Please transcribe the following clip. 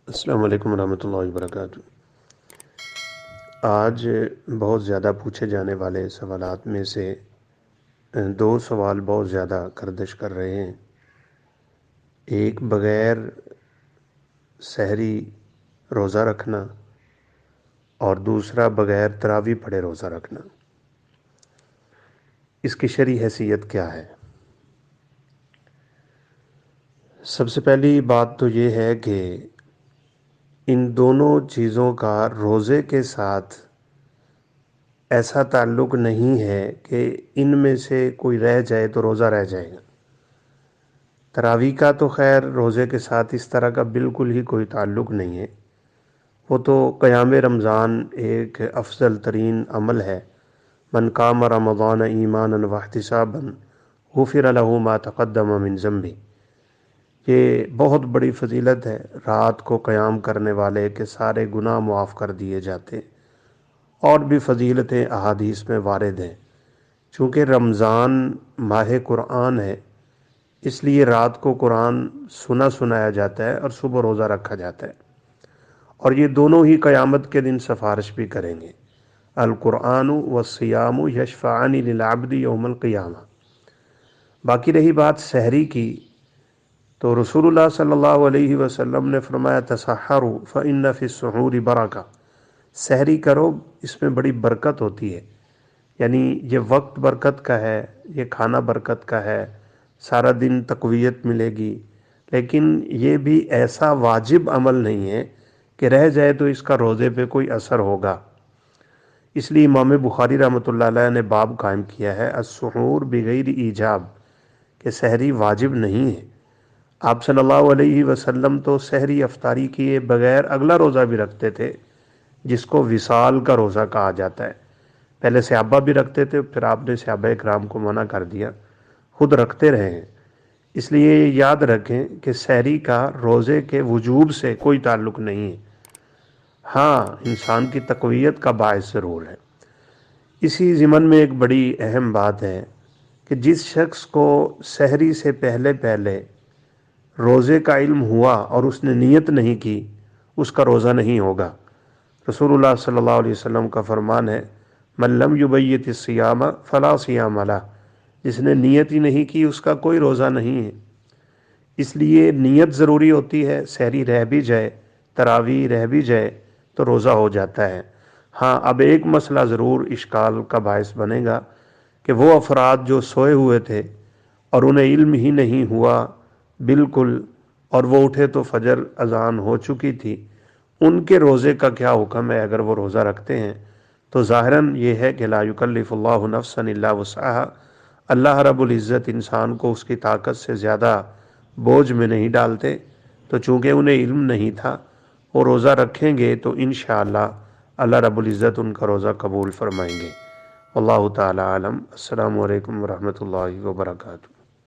السلام علیکم ورحمۃ اللہ وبرکاتہ۔ آج بہت زیادہ پوچھے جانے والے سوالات میں سے دو سوال بہت زیادہ گردش کر رہے ہیں۔ ایک بغیر سحری روزہ رکھنا اور دوسرا بغیر تراویح پڑھے روزہ رکھنا، اس کی شرعی حیثیت کیا ہے؟ سب سے پہلی بات تو یہ ہے کہ ان دونوں چیزوں کا روزے کے ساتھ ایسا تعلق نہیں ہے کہ ان میں سے کوئی رہ جائے تو روزہ رہ جائے گا۔ تراویح کا تو خیر روزے کے ساتھ اس طرح کا بالکل ہی کوئی تعلق نہیں ہے، وہ تو قیام رمضان ایک افضل ترین عمل ہے۔ من قام رمضان ایمانا واحتسابا غفر له ما تقدم من ذنبہ، یہ بہت بڑی فضیلت ہے۔ رات کو قیام کرنے والے کے سارے گناہ معاف کر دیے جاتے، اور بھی فضیلتیں احادیث میں وارد ہیں۔ چونکہ رمضان ماہ قرآن ہے، اس لیے رات کو قرآن سنایا جاتا ہے اور صبح روزہ رکھا جاتا ہے، اور یہ دونوں ہی قیامت کے دن سفارش بھی کریں گے۔ القرآن والصیام یشفعان للعبد یوم القیامہ۔ باقی رہی بات سحری کی، تو رسول اللہ صلی اللہ علیہ وسلم نے فرمایا تسحروا فإن فی السحور برکہ، سحری کرو، اس میں بڑی برکت ہوتی ہے۔ یعنی یہ وقت برکت کا ہے، یہ کھانا برکت کا ہے، سارا دن تقویت ملے گی، لیکن یہ بھی ایسا واجب عمل نہیں ہے کہ رہ جائے تو اس کا روزے پہ کوئی اثر ہوگا۔ اس لیے امام بخاری رحمۃ اللہ علیہ نے باب قائم کیا ہے السحور بغیر ایجاب، کہ سحری واجب نہیں ہے۔ آپ صلی اللہ علیہ وسلم تو سحری افطاری کیے بغیر اگلا روزہ بھی رکھتے تھے، جس کو وصال کا روزہ کہا جاتا ہے۔ پہلے صحابہ بھی رکھتے تھے، پھر آپ نے صحابہ اکرام کو منع کر دیا، خود رکھتے رہے ہیں۔ اس لیے یاد رکھیں کہ سحری کا روزے کے وجوب سے کوئی تعلق نہیں ہے، ہاں انسان کی تقویت کا باعث ضرور ہے۔ اسی ضمن میں ایک بڑی اہم بات ہے کہ جس شخص کو سحری سے پہلے روزے کا علم ہوا اور اس نے نیت نہیں کی، اس کا روزہ نہیں ہوگا۔ رسول اللہ صلی اللہ علیہ وسلم کا فرمان ہے من لم یبیت الصیام فلا صیام لہ، جس نے نیت ہی نہیں کی اس کا کوئی روزہ نہیں ہے۔ اس لیے نیت ضروری ہوتی ہے، سحری رہ بھی جائے، تراویح رہ بھی جائے تو روزہ ہو جاتا ہے۔ ہاں اب ایک مسئلہ ضرور اشکال کا باعث بنے گا کہ وہ افراد جو سوئے ہوئے تھے اور انہیں علم ہی نہیں ہوا بالکل، اور وہ اٹھے تو فجر اذان ہو چکی تھی، ان کے روزے کا کیا حکم ہے؟ اگر وہ روزہ رکھتے ہیں تو ظاہراً یہ ہے کہ لا یکلف اللہ نفسا الا وسعها، اللہ رب العزت انسان کو اس کی طاقت سے زیادہ بوجھ میں نہیں ڈالتے، تو چونکہ انہیں علم نہیں تھا وہ روزہ رکھیں گے تو انشاءاللہ اللہ رب العزت ان کا روزہ قبول فرمائیں گے۔ واللہ تعالی عالم۔ السلام علیکم ورحمۃ اللہ وبرکاتہ۔